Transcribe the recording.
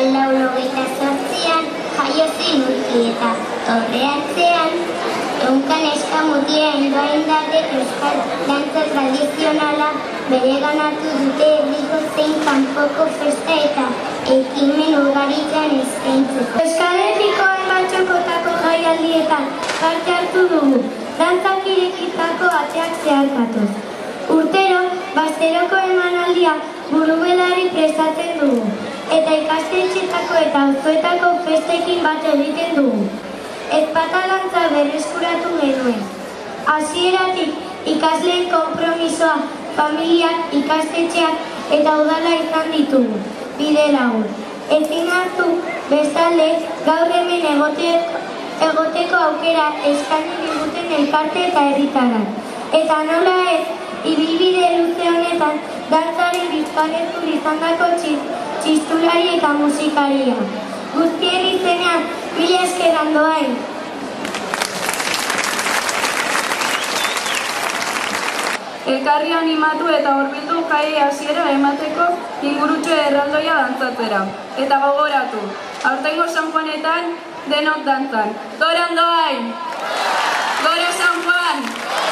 1888an jaio zen Urki eta Torreatzean ehunka neska mutila indoaindatek euskal dantza tradizionala bereganatu dute herriko zein kanpoko festa eta ekimen ugaritan eskaintzeko. Euskal Herriko hainbat txokotako jaialdietan parte hartu dugu, dantzak irekitako ateak zeharkatuz. Urtero, bazteroko emanaldia burubelari prestatzen dugu, eta ikastetxetako eta auzoetako festekin bat egiten dugu. Ezpata dantza berreskuratu genuen. Hasieratik ikasleen konpromisoa, familiak, ikastetxeak eta udala izan ditugu, bide lagun. Ezin hartu bestalde gaur hemen egoteko aukera eskaini diguten elkarte eta herritarrak. Eta nola ez, ibilbide luze honetan dantzari bizkarrezur izandako txistulari eta musikaria. Guztien izenean, mila esker Andoain. Elkarri animatu eta hurbildu jai hasiera emateko ingurutxo erraldoia dantzatzera. Eta gogoratu, aurtengo San Juanetan denok dantzan. Gora Andoain! Gora San Juan!